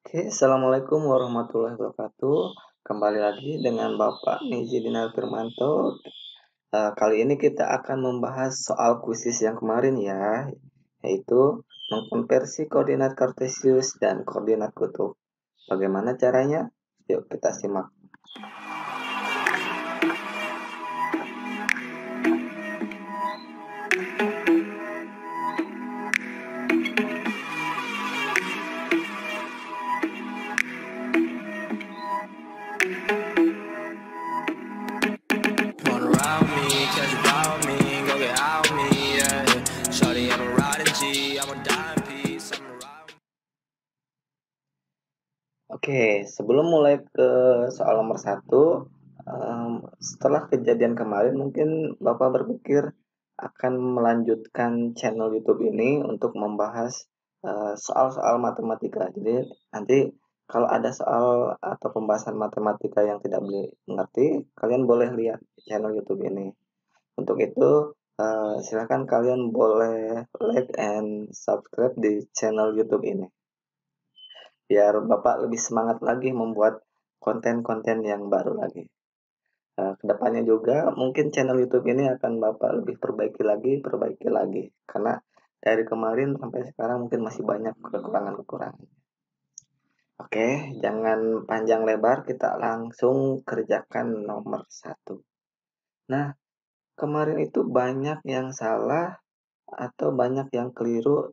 Oke, Assalamualaikum warahmatullahi wabarakatuh. Kembali lagi dengan Bapak Niji Dinar Firmanto. Kali ini kita akan membahas soal kuisis yang kemarin ya, yaitu mengkonversi koordinat kartesius dan koordinat kutub. Bagaimana caranya? Yuk kita simak. Oke, sebelum mulai ke soal nomor satu, setelah kejadian kemarin mungkin Bapak berpikir akan melanjutkan channel YouTube ini untuk membahas soal-soal matematika. Jadi nanti kalau ada soal atau pembahasan matematika yang tidak mengerti, kalian boleh lihat channel YouTube ini. Untuk itu, silakan kalian boleh like and subscribe di channel YouTube ini, biar Bapak lebih semangat lagi membuat konten-konten yang baru lagi. Kedepannya juga mungkin channel YouTube ini akan Bapak lebih perbaiki lagi, karena dari kemarin sampai sekarang mungkin masih banyak kekurangan-kekurangan. Oke, jangan panjang lebar, kita langsung kerjakan nomor satu. Nah, kemarin itu banyak yang salah atau banyak yang keliru,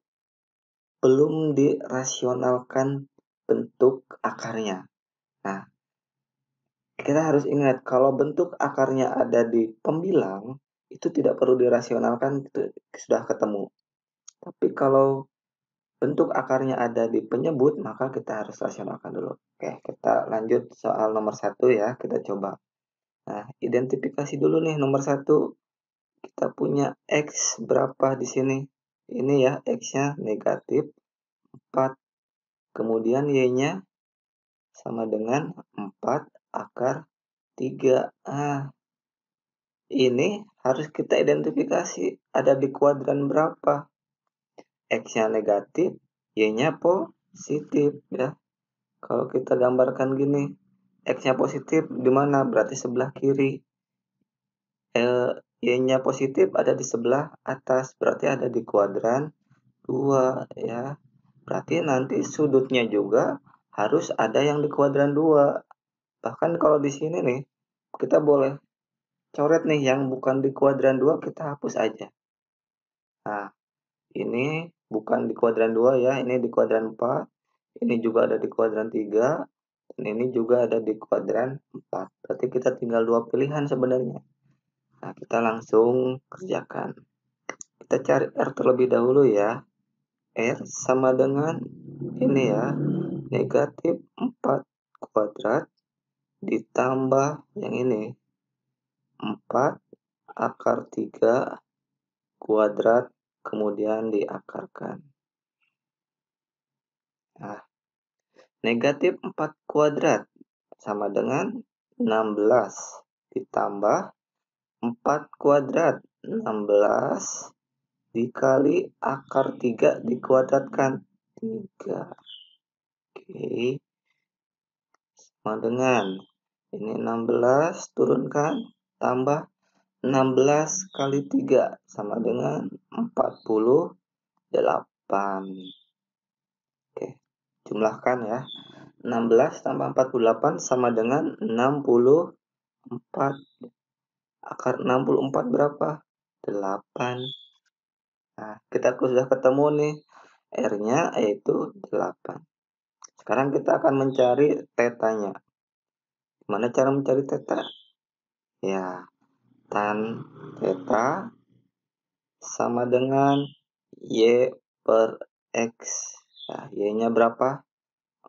belum dirasionalkan bentuk akarnya. Nah, kita harus ingat kalau bentuk akarnya ada di pembilang, itu tidak perlu dirasionalkan, itu sudah ketemu. Tapi kalau bentuk akarnya ada di penyebut, maka kita harus rasionalkan dulu. Oke, kita lanjut soal nomor satu ya, kita coba. Nah, identifikasi dulu nih nomor satu. Kita punya X berapa di sini? Ini ya, X-nya negatif 4. Kemudian Y-nya sama dengan 4 akar 3. Ini harus kita identifikasi ada di kuadran berapa. X-nya negatif, Y-nya positif ya. Kalau kita gambarkan gini, X-nya positif di mana? Berarti sebelah kiri. Y-nya positif ada di sebelah atas, berarti ada di kuadran 2 ya. Berarti nanti sudutnya juga harus ada yang di kuadran 2. Bahkan kalau di sini nih, kita boleh coret nih yang bukan di kuadran 2, kita hapus aja. Nah, ini bukan di kuadran 2 ya, ini di kuadran 4. Ini juga ada di kuadran 3. Dan ini juga ada di kuadran 4. Berarti kita tinggal dua pilihan sebenarnya. Nah, kita langsung kerjakan. Kita cari R terlebih dahulu ya. R sama dengan ini ya, negatif 4 kuadrat ditambah yang ini, 4 akar 3 kuadrat, kemudian diakarkan. Nah, negatif 4 kuadrat sama dengan 16 ditambah 4 kuadrat, 16 dikali akar 3 dikuadratkan, 3. Oke, sama dengan ini 16 turunkan, tambah 16 kali 3 sama dengan 48. Oke, jumlahkan ya. 16 tambah 48 sama dengan 64. Akar 64 berapa? 8. Nah, kita sudah ketemu nih R-nya yaitu 8. Sekarang kita akan mencari tetanya. Gimana cara mencari teta? Ya, tan teta sama dengan Y per X. Nah, Y-nya berapa?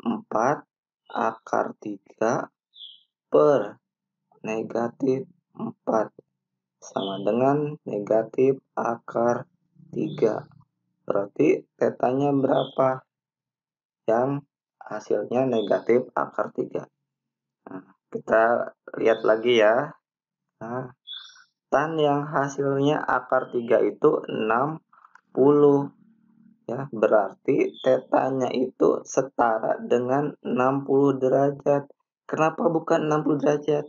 4 akar 3 per negatif 4 sama dengan negatif akar 3. Berarti tetanya berapa? Yang hasilnya negatif akar 3. Nah, kita lihat lagi ya. Nah, tan yang hasilnya akar 3 itu 60. Ya, berarti tetanya itu setara dengan 60 derajat. Kenapa bukan 60 derajat?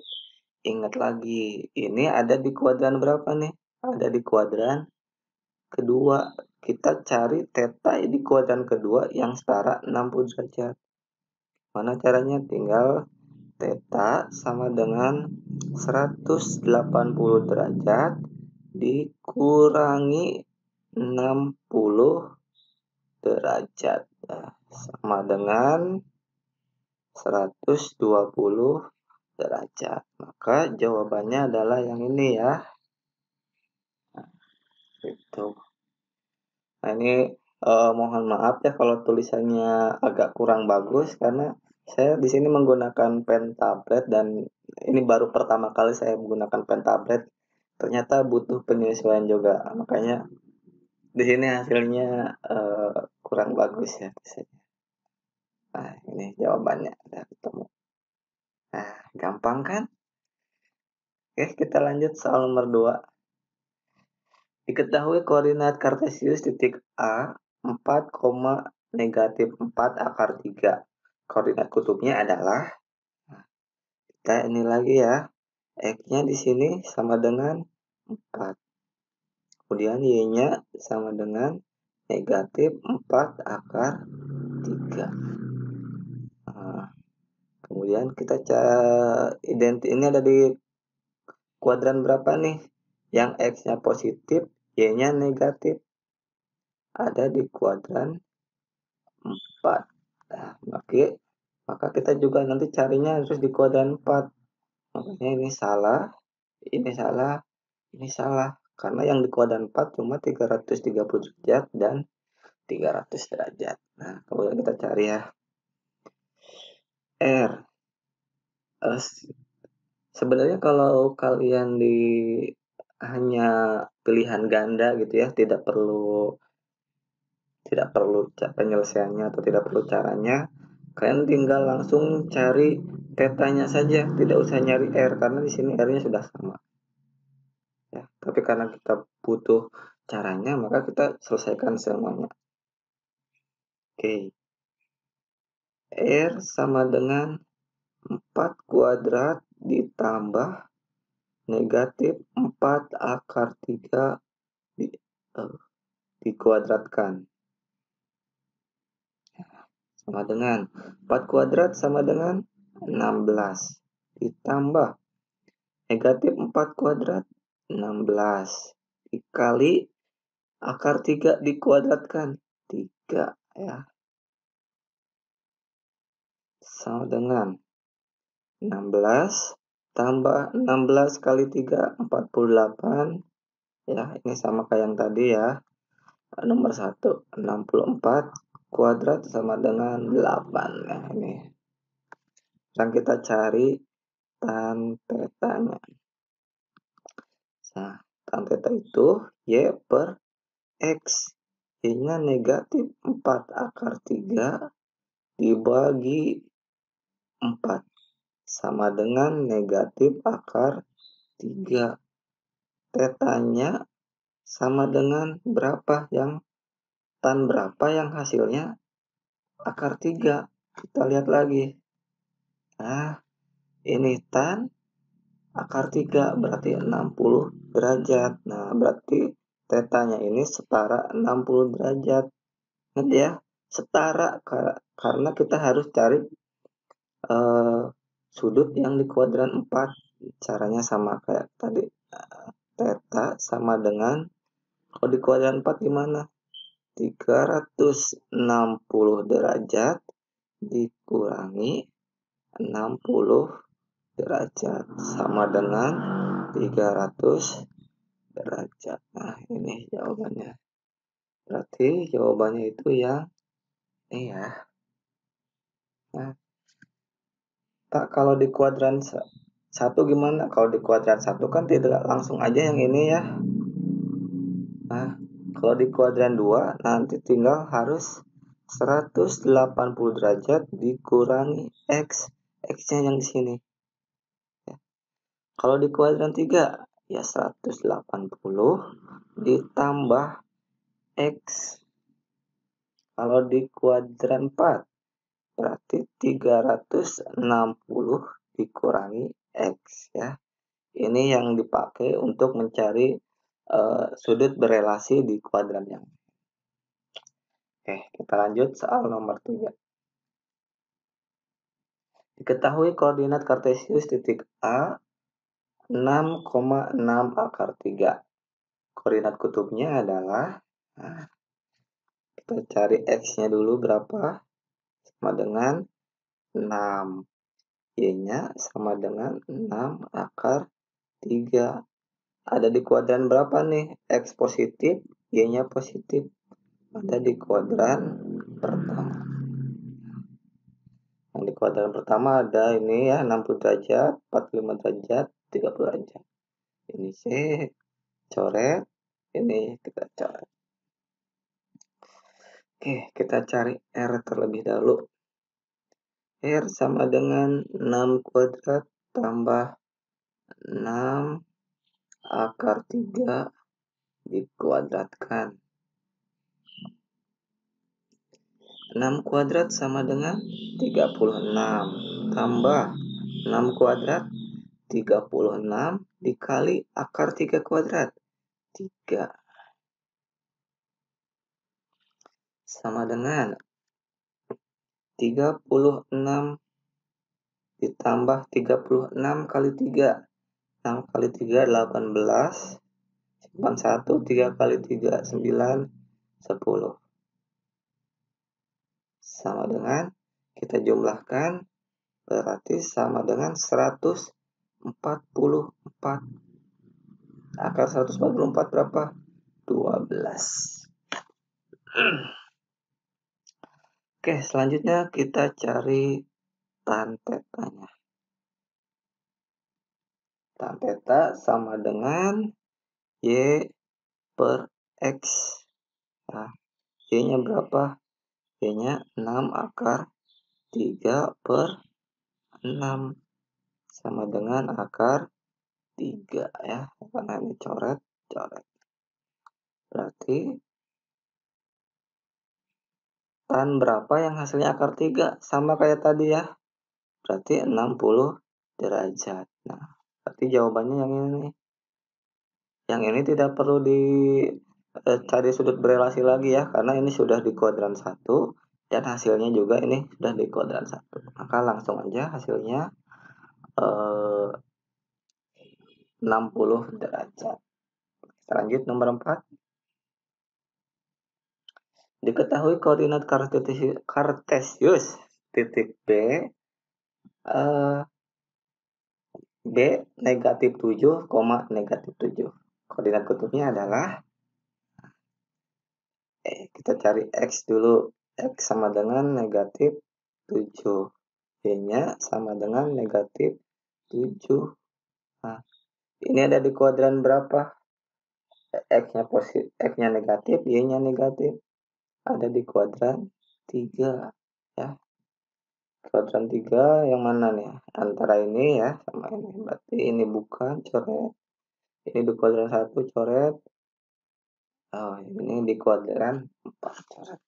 Ingat lagi, ini ada di kuadran berapa nih? Ada di kuadran kedua. Kita cari theta di kuadran kedua yang setara 60 derajat. Mana caranya? Tinggal theta sama dengan 180 derajat dikurangi 60 derajat. Nah, sama dengan 120 derajat. Maka jawabannya adalah yang ini ya. Itu. Nah, ini mohon maaf ya kalau tulisannya agak kurang bagus karena saya di sini menggunakan pen tablet dan ini baru pertama kali saya menggunakan pen tablet. Ternyata butuh penyesuaian juga. Makanya di sini hasilnya kurang bagus ya. Nah, ini jawabannya udah ketemu. Nah, gampang kan? Oke, kita lanjut soal nomor 2. Diketahui koordinat kartesius titik A 4, negatif 4 akar 3. Koordinat kutubnya adalah, kita ini lagi ya, X-nya di sini sama dengan 4. Kemudian Y-nya sama dengan negatif 4 akar 3. Nah, kemudian kita identik ini ada di kuadran berapa nih? Yang X-nya positif, Y-nya negatif. Ada di kuadran 4. Nah, maka kita juga nanti carinya harus di kuadran 4. Makanya ini salah, ini salah, ini salah. Karena yang di kuadran 4 cuma 330 derajat dan 300 derajat. Nah, kemudian kita cari ya. R. Sebenarnya kalau kalian hanya pilihan ganda gitu ya, tidak perlu penyelesaiannya atau tidak perlu caranya, kalian tinggal langsung cari tetanya saja, tidak usah nyari R karena di sini R-nya sudah sama ya. Tapi karena kita butuh caranya, maka kita selesaikan semuanya. Oke. R sama dengan 4 kuadrat ditambah negatif 4 akar 3 dikuadratkan. Sama dengan 4 kuadrat sama dengan 16 ditambah negatif 4 kuadrat 16 dikali akar 3 dikuadratkan 3 ya, sama dengan 16 tambah 16 kali 3 48 ya, ini sama kayak yang tadi ya. Nomor 1 64 kuadrat sama dengan 8. Nah, ini yang kita cari tan tetanya. Nah, tan teta itu Y per X. Y-nya negatif 4 akar 3 dibagi 4. Sama dengan negatif akar 3. Tetanya sama dengan berapa yang tan berapa yang hasilnya akar 3. Kita lihat lagi. Nah, ini tan akar 3 berarti 60 derajat. Nah, berarti tetanya ini setara 60 derajat. Ingat ya, setara karena kita harus cari sudut yang di kuadran 4. Caranya sama kayak tadi. Theta sama dengan, kalau di kuadran 4 gimana? 360 derajat dikurangi 60 derajat sama dengan 300 derajat. Nah, ini jawabannya. Berarti jawabannya itu yang ini ya. Nah, Pak, kalau di kuadran 1 gimana? Kalau di kuadran 1 kan tidak langsung aja yang ini ya. Nah, kalau di kuadran 2 nanti tinggal harus 180 derajat dikurangi X. X-nya yang di sini. Kalau di kuadran 3 ya 180 ditambah X Kalau di kuadran 4, berarti 360 dikurangi X ya. Ini yang dipakai untuk mencari sudut berelasi di kuadran yang. Oke, kita lanjut soal nomor 3. Diketahui koordinat kartesius titik A 6,6 akar 3. Koordinat kutubnya adalah, nah, kita cari X-nya dulu berapa, sama dengan 6. Y-nya sama dengan 6 akar 3. Ada di kuadran berapa nih? X positif, Y-nya positif. Ada di kuadran pertama. Yang di kuadran pertama ada ini ya, 60 derajat, 45 derajat, 30 derajat. Ini C, coret. Ini kita coret. Oke, kita cari R terlebih dahulu. R sama dengan 6 kuadrat tambah 6 akar 3 dikuadratkan. 6 kuadrat sama dengan 36 tambah 6 kuadrat 36 dikali akar 3 kuadrat 3 sama dengan 36 ditambah 36 kali 3. 6 kali 3 18, simpan 1, 3 kali 3 9, 10. Sama dengan, kita jumlahkan, berarti sama dengan 144. Akar 144 berapa? 12. Oke, selanjutnya kita cari tan tetanya. Tan teta sama dengan Y per X. Nah, Y-nya berapa? Y-nya 6 akar 3 per 6. Sama dengan akar 3 ya. Karena ini coret. Berarti tan berapa yang hasilnya akar 3? Sama kayak tadi ya. Berarti 60 derajat. Nah, berarti jawabannya yang ini. Yang ini tidak perlu dicari sudut berelasi lagi ya, karena ini sudah di kuadran 1 dan hasilnya juga ini sudah di kuadran 1. Maka langsung aja hasilnya 60 derajat. Kita lanjut nomor 4. Diketahui koordinat kartesius titik B B negatif 7, negatif 7. Koordinat kutubnya adalah, kita cari X dulu. X sama dengan negatif 7. Y-nya sama dengan negatif 7. Nah, ini ada di kuadran berapa? X-nya positif, X-nya negatif, Y-nya negatif. Ada di kuadran 3 ya. Kuadran 3 yang mana nih? Antara ini ya sama ini. Berarti ini bukan, coret. Ini di kuadran 1, coret. Oh, ini di kuadran 4, coret.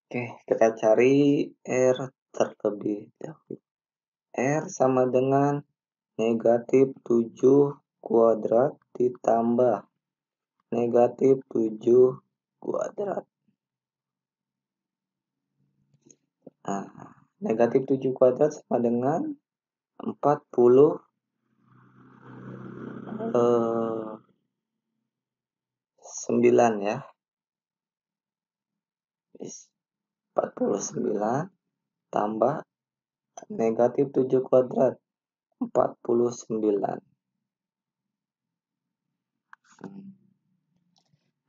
Oke, kita cari R terlebih dahulu. R sama dengan negatif 7 kuadrat ditambah negatif 7 kuadrat. Nah, negatif 7 kuadrat sama dengan 49 ya. 49 tambah negatif 7 kuadrat 49.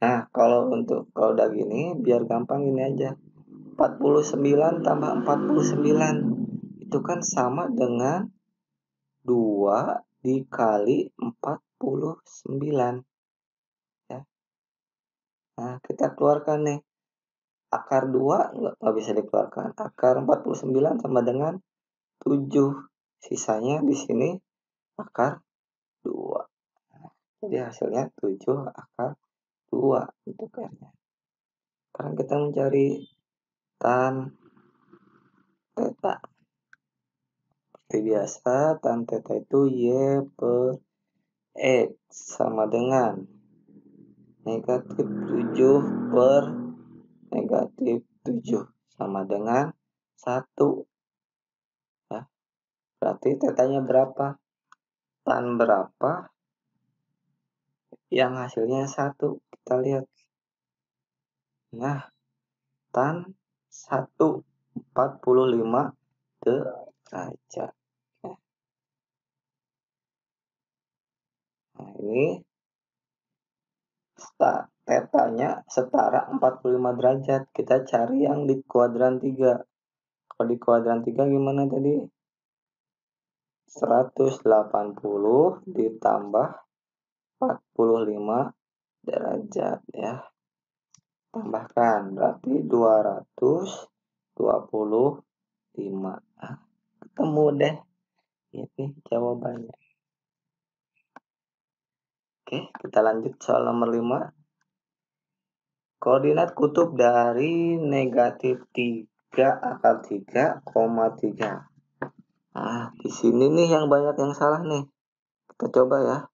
Nah, kalau udah gini biar gampang ini aja. 49 tambah 49 itu kan sama dengan 2 dikali 49 ya. Nah, kita keluarkan nih. Akar 2 nggak bisa dikeluarkan. Akar 49 sama dengan 7. Sisanya di sini akar 2. Jadi hasilnya 7 akar 2 untuk R-nya. Sekarang kita mencari tan theta. Seperti biasa, tan theta itu Y per X sama dengan negatif 7 per negatif 7 sama dengan 1. Ya. Berarti tetanya berapa? Tan berapa yang hasilnya 1? Kita lihat. Nah, tan 1 45 derajat. Nah, ini tetanya setara 45 derajat. Kita cari yang di kuadran 3. Kalau di kuadran 3 gimana tadi? 180 ditambah 45 derajat ya. Tambahkan berarti 225. Nah, ketemu deh. Ini jawabannya. Oke, kita lanjut soal nomor 5. Koordinat kutub dari negatif 3 akar 3,3. Nah, di sini nih yang banyak yang salah nih. Kita coba ya.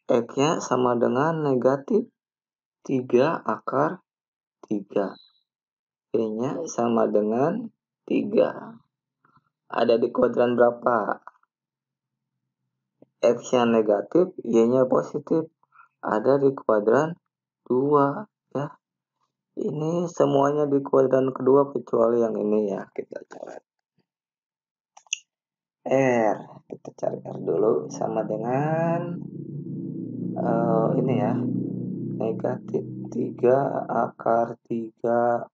X-nya sama dengan negatif 3 akar 3. Y-nya sama dengan 3. Ada di kuadran berapa? X-nya negatif, Y-nya positif. Ada di kuadran 2 ya. Ini semuanya di kuadran kedua kecuali yang ini ya. Kita coret R. Kita cari R dulu sama dengan ini ya. Negatif 3 akar 3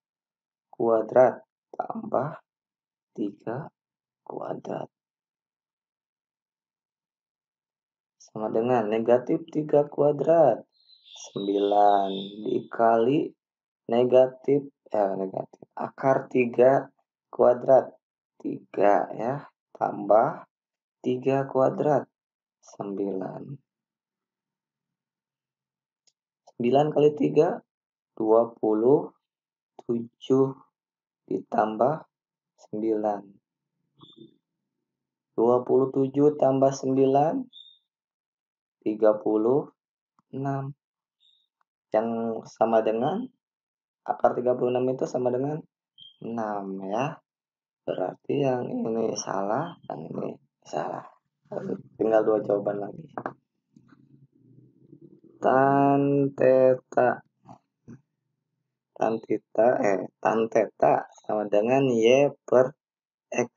kuadrat tambah 3 kuadrat. Sama dengan negatif 3 kuadrat. 9 dikali negatif akar 3 kuadrat 3 ya, tambah 3 kuadrat 9. 9 kali 3 27 ditambah 9. 27 tambah 9 36. Yang sama dengan akar 36 itu sama dengan 6 ya. Berarti yang ini salah, yang ini salah. Tinggal 2 jawaban lagi. Tan theta sama dengan Y per X.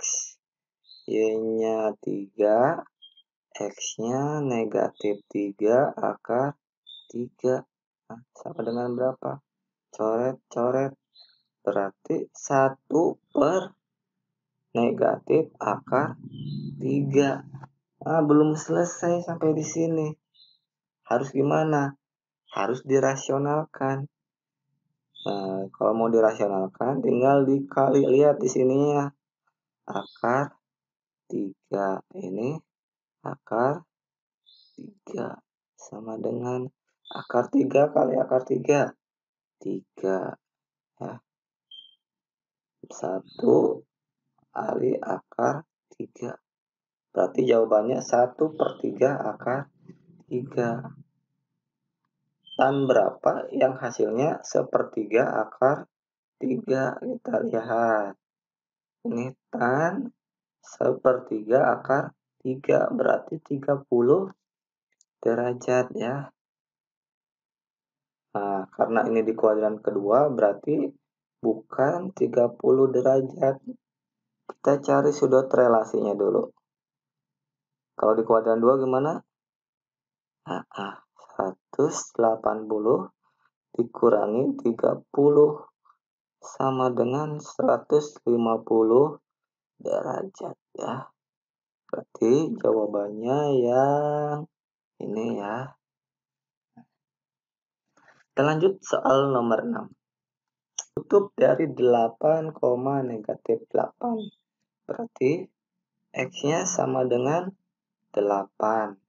Y-nya 3, X-nya negatif 3 akar 3. Nah, sama dengan berapa? Coret-coret. Berarti 1 per negatif akar 3. Nah, belum selesai sampai di sini. Harus gimana? Harus dirasionalkan. Nah, kalau mau dirasionalkan tinggal dikali, lihat di sini ya. Akar 3 ini akar 3 sama dengan akar 3 kali akar 3. 3 ya. 1 kali akar 3. Berarti jawabannya 1 per 3 akar 3. Tan berapa yang hasilnya sepertiga akar 3? Kita lihat. Ini tan sepertiga akar 3 berarti 30 derajat ya. Nah, karena ini di kuadran kedua berarti bukan 30 derajat. Kita cari sudut relasinya dulu. Kalau di kuadran 2 gimana? 180 dikurangi 30 sama dengan 150 derajat ya. Berarti jawabannya yang ini ya. Kita lanjut soal nomor 6. Kutub dari 8, negatif 8. Berarti X-nya sama dengan 8.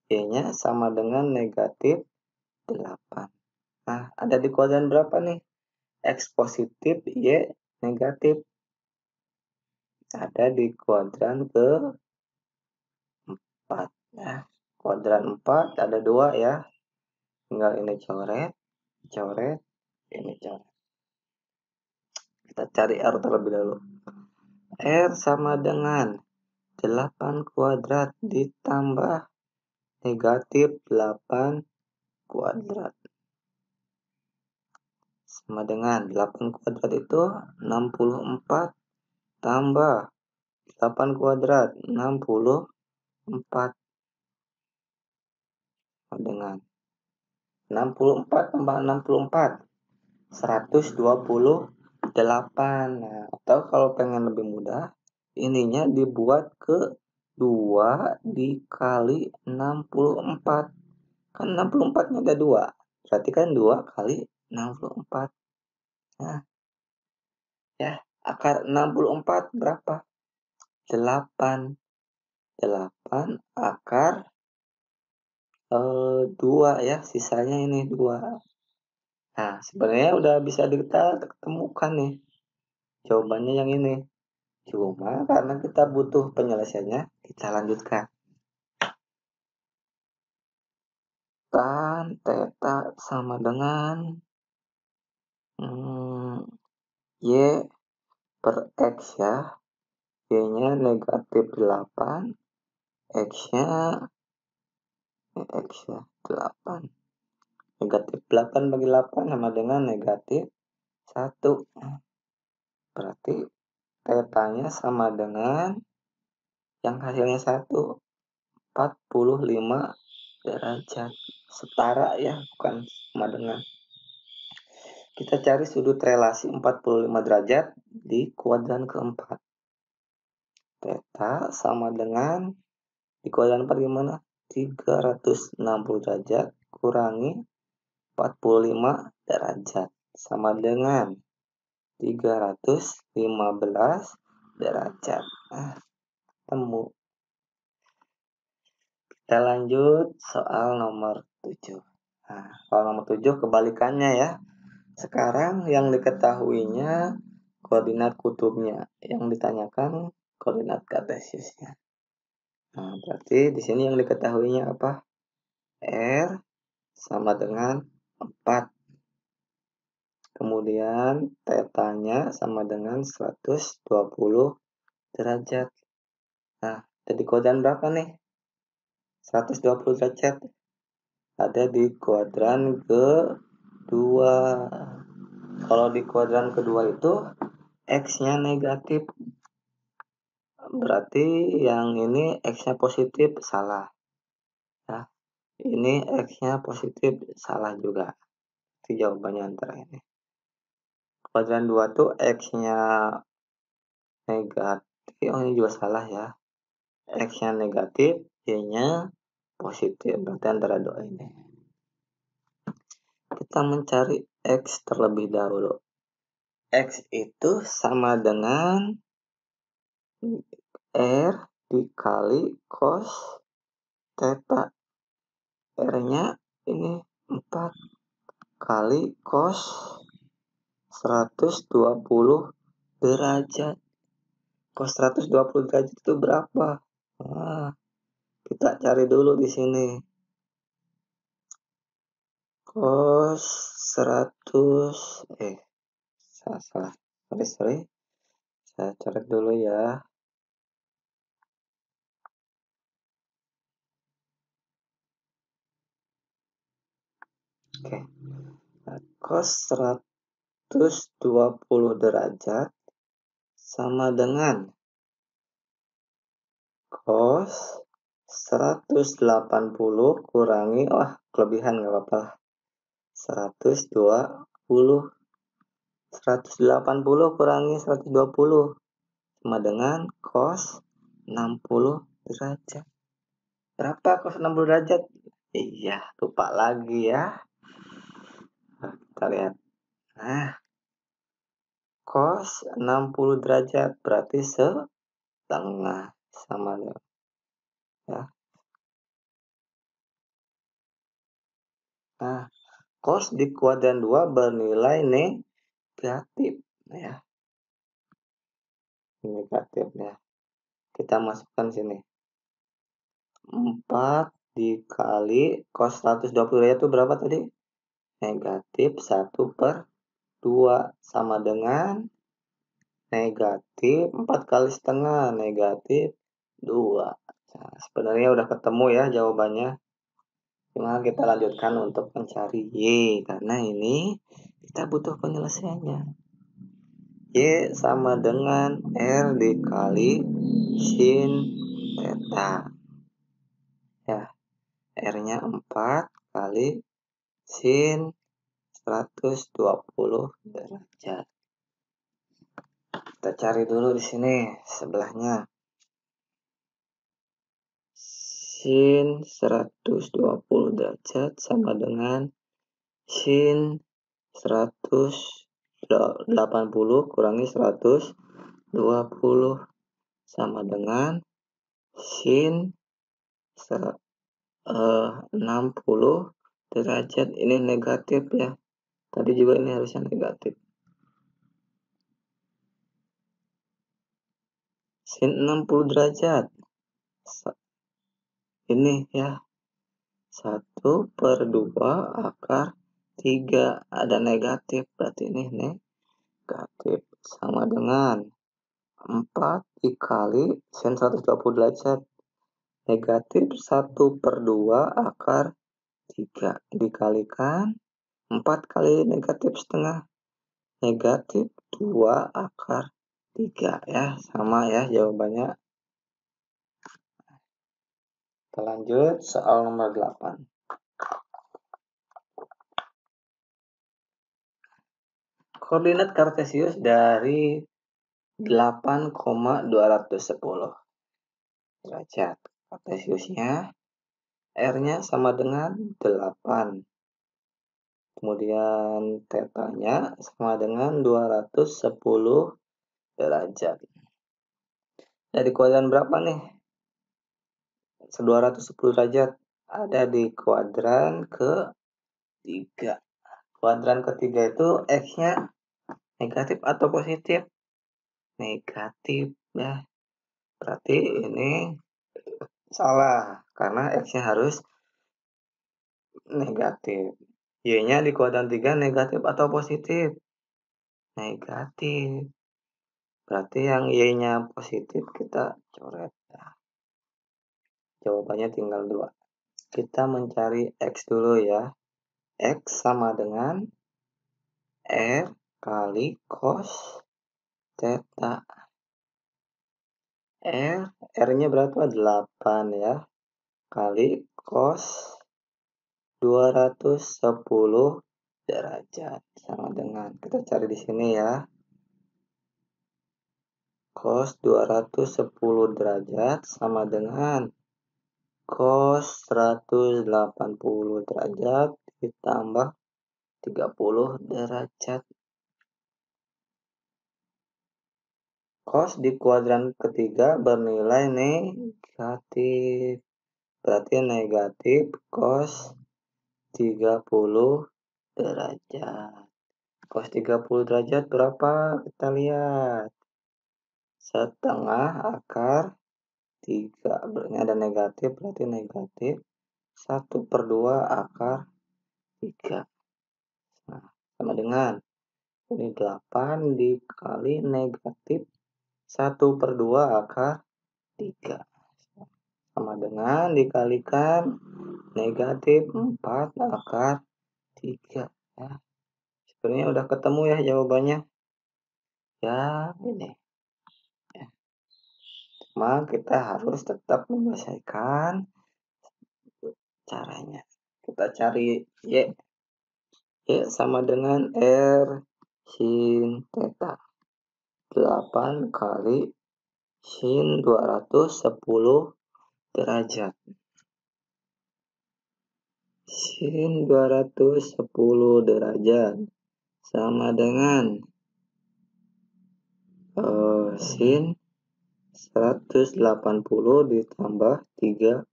Y-nya sama dengan negatif 8. Nah, ada di kuadran berapa nih? X positif, Y negatif. Ada di kuadran ke-4 ya. Kuadran 4 ada 2 ya. Tinggal ini coret, ini coret. Kita cari R terlebih dahulu. R sama dengan 8 kuadrat ditambah negatif 8 kuadrat. Sama dengan 8 kuadrat itu 64 tambah 8 kuadrat 64 sama dengan 64 tambah 64 128. Nah, atau kalau pengen lebih mudah, ininya dibuat ke 2 dikali 64. Kan 64-nya ada 2. Berarti kan 2 kali 64. Nah, ya, akar 64 berapa? 8. 8 akar 2 ya, sisanya ini 2. Nah, sebenarnya udah bisa kita ketemukan nih. Jawabannya yang ini. Cuma karena kita butuh penyelesaiannya, kita lanjutkan. Tan theta sama dengan Y per X ya. Y-nya negatif 8, X-nya X ya, 8. Negatif 8 bagi 8 sama dengan negatif 1. Berarti theta-nya sama dengan yang hasilnya 1, 45 derajat. Setara ya, bukan sama dengan. Kita cari sudut relasi 45 derajat di kuadran keempat. Theta sama dengan, di kuadran 4 gimana? 360 derajat kurangi 45 derajat. Sama dengan 315 derajat. Nah, temu. Kita lanjut soal nomor 7. Nah, soal nomor 7 kebalikannya ya. Sekarang yang diketahuinya koordinat kutubnya, yang ditanyakan koordinat kartesiusnya. Nah, berarti di sini yang diketahuinya apa? R sama dengan 4. Kemudian theta-nya sama dengan 120 derajat. Nah, jadi kuadran berapa nih? 120 derajat. Ada di kuadran kedua. Kalau di kuadran kedua itu X-nya negatif. Berarti yang ini X-nya positif, salah. Ya, ini X-nya positif, salah juga. Itu jawabannya antara ini. Kuadran 2 tuh X-nya negatif. Oh, ini juga salah ya. X-nya negatif, Y-nya positif. Berarti antara dua ini. Kita mencari X terlebih dahulu. X itu sama dengan R dikali cos theta. R-nya ini 4 kali cos 120 derajat. Cos 120 derajat itu berapa? Nah, kita cari dulu di sini. Cos 100 salah. Sorry. Saya coret dulu ya. Oke. Nah, cos 120 derajat sama dengan cos 180 kurangi, kelebihan nggak apa-apa lah. 180 kurangi 120 sama dengan cos 60 derajat. Berapa cos 60 derajat? Iya, lupa lagi ya. Nah, kita lihat. Nah, cos 60 derajat berarti setengah, sama ya. Nah, cos di kuadran 2 bernilai negatif ya. Negatif ya. Kita masukkan sini. 4 dikali cos 120 derajat itu berapa tadi? Negatif 1/2 sama dengan negatif 4 kali setengah, negatif 2. Nah, sebenarnya udah ketemu ya jawabannya. Cuma kita lanjutkan untuk mencari Y, karena ini kita butuh penyelesaiannya. Y sama dengan R dikali sin theta. Ya, R-nya 4 kali sin 120 derajat. Kita cari dulu di sini sebelahnya. Sin 120 derajat sama dengan sin 180 kurangi 120 sama dengan sin 60 derajat. Ini negatif ya. Tadi juga ini harusnya negatif. Sin 60 derajat. Ini ya. 1/2 akar 3. Ada negatif. Berarti ini negatif. Sama dengan 4 dikali sin 120 derajat. Negatif 1/2 akar 3. Dikalikan 4 kali negatif setengah. Negatif 2 akar 3 ya. Sama ya jawabannya. Kita lanjut soal nomor 8. Koordinat kartesius dari 8,210 derajat. Kartesiusnya R-nya sama dengan 8. Kemudian θ-nya sama dengan 210 derajat. Dari kuadran berapa nih? 210 derajat. Ada di kuadran ke-3. Kuadran ketiga itu X-nya negatif atau positif? Negatif ya. Berarti ini salah karena X-nya harus negatif. Y-nya di kuadran 3 negatif atau positif? Negatif. Berarti yang Y-nya positif kita coret. Nah, jawabannya tinggal 2. Kita mencari X dulu ya. X sama dengan R kali cos theta. R-nya berapa? 8 ya. Kali cos 210 derajat. Sama dengan, kita cari di sini ya. Cos 210 derajat sama dengan cos 180 derajat ditambah 30 derajat. Cos di kuadran ketiga bernilai negatif. Berarti negatif cos 30 derajat. Cos 30 derajat berapa? Kita lihat. Setengah akar 3. Berarti ada negatif, berarti negatif 1/2 akar 3. Nah, sama dengan ini 8 dikali negatif 1/2 akar 3. Sama dengan dikalikan negatif 4 akar 3. Ya. Sebenarnya udah ketemu ya jawabannya. Ya, ini. Ya. Cuma kita harus tetap menyelesaikan caranya. Kita cari Y. Y sama dengan R sin theta. 8 kali sin 210 derajat. Sin 210 derajat sama dengan sin 180 ditambah 30.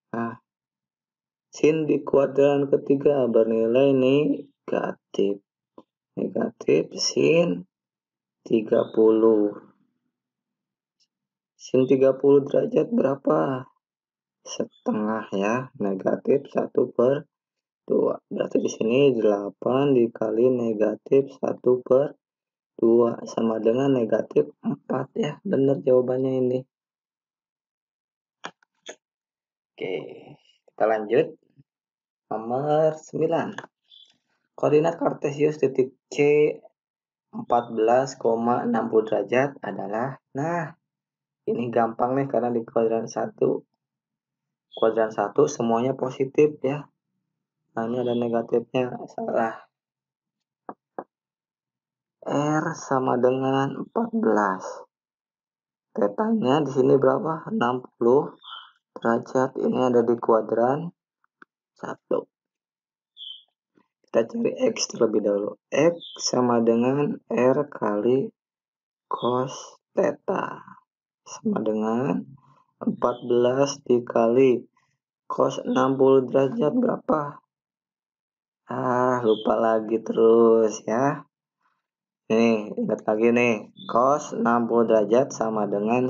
Nah, sin di kuadran ketiga bernilai negatif. negatif sin 30. Sin 30 derajat berapa? Setengah ya, negatif 1/2. Berarti di sini 8 dikali negatif 1/2 sama dengan negatif 4 ya. Benar jawabannya ini. Oke, kita lanjut. Nomor 9. Koordinat kartesius titik C 14,60 derajat adalah, nah ini gampang nih karena di kuadran 1 semuanya positif ya. Nah ini ada negatifnya, salah. R sama dengan 14. Tetanya di sini berapa? 60 derajat. Ini ada di kuadran 1. Kita cari X terlebih dahulu. X sama dengan R kali cos theta. Sama dengan 14 dikali cos 60 derajat berapa? Lupa lagi terus ya. Nih, ingat lagi nih. Cos 60 derajat sama dengan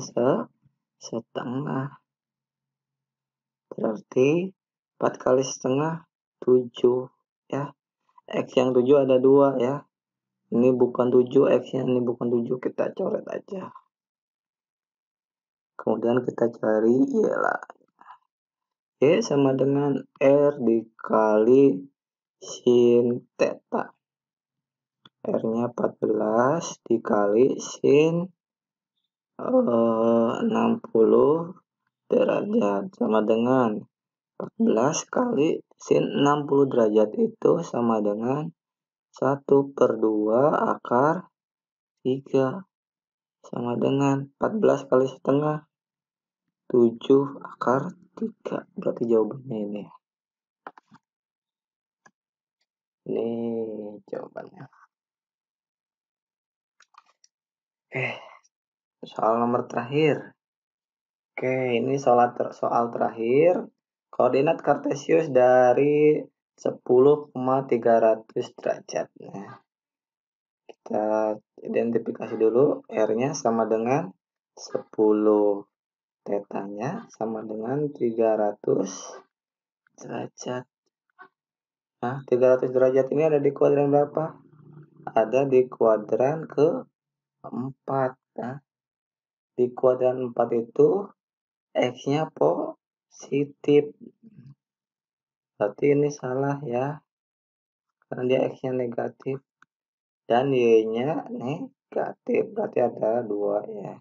setengah. Berarti 4 kali setengah 7 ya. X yang 7 ada 2 ya. Ini bukan 7 X-nya, ini bukan 7, kita coret aja. Kemudian kita cari Y lah. Y sama dengan R dikali sin theta. R-nya 14 dikali sin 60 derajat sama dengan 14 kali sin 60 derajat itu sama dengan 1/2 akar 3 sama dengan 14 kali setengah 7 akar 3. Berarti jawabannya ini. Ini jawabannya. Soal nomor terakhir. Ini soal terakhir. Koordinat kartesius dari 10,300 derajat. Nah, kita identifikasi dulu. R-nya sama dengan 10. Tetanya sama dengan 300 derajat. Nah, 300 derajat ini ada di kuadran berapa? Ada di kuadran ke-4. Nah, di kuadran 4 itu X-nya positif. Berarti ini salah ya. Karena dia X-nya negatif. Dan Y-nya negatif. Berarti ada 2 ya.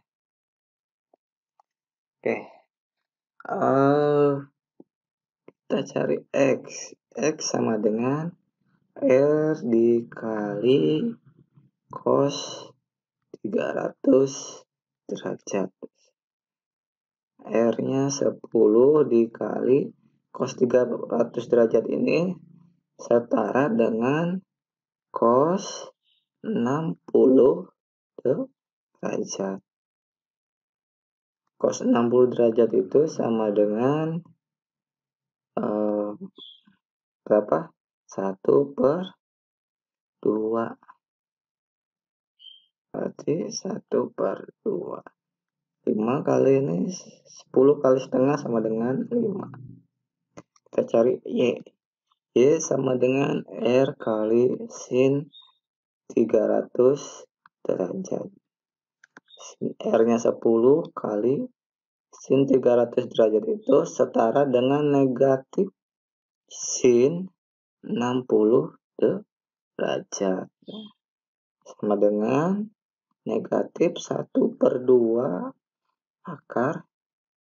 Oke. Kita cari X. X sama dengan R dikali cos 300 derajat. R-nya 10 dikali cos 300 derajat ini setara dengan cos 60 derajat. Cos 60 derajat itu sama dengan berapa? 1/2. Berarti 1/2. 5 kali ini 10 kali setengah sama dengan 5. Kita cari Y. Y sama dengan R kali sin 300 derajat. R-nya 10 kali sin 300 derajat itu setara dengan negatif sin 60 derajat. Sama dengan negatif 1/2 akar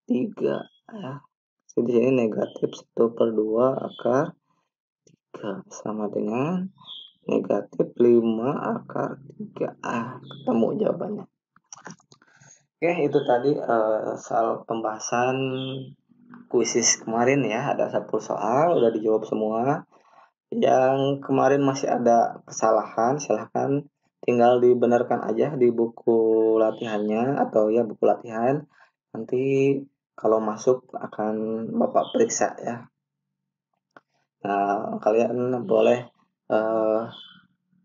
3 ya. Di sini negatif 1/2 akar 3 sama dengan negatif 5 akar 3. Ketemu jawabannya. Oke, itu tadi soal pembahasan kuisis kemarin ya. Ada 10 soal, udah dijawab semua. Yang kemarin masih ada kesalahan, silahkan tinggal dibenarkan aja di buku latihannya atau ya buku latihan. Nanti kalau masuk akan Bapak periksa ya. Nah, kalian boleh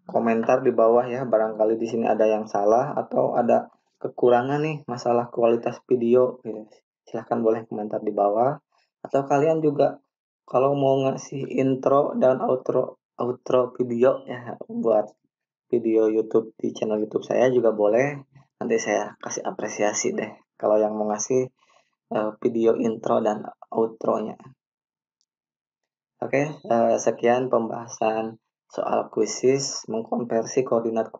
komentar di bawah ya, barangkali di sini ada yang salah atau ada kekurangan nih masalah kualitas video gitu. Silahkan boleh komentar di bawah. Atau kalian juga kalau mau ngasih intro dan outro outro video ya buat video YouTube di channel YouTube saya juga boleh. Nanti saya kasih apresiasi deh kalau yang mau ngasih video intro dan outro-nya. Oke, sekian pembahasan soal kuisis mengkonversi koordinat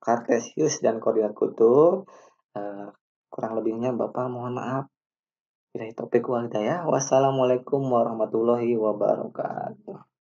kartesius dan koordinat kutub. Eh, Kurang lebihnya Bapak mohon maaf. Bila topik wal hidayah. Wassalamualaikum warahmatullahi wabarakatuh.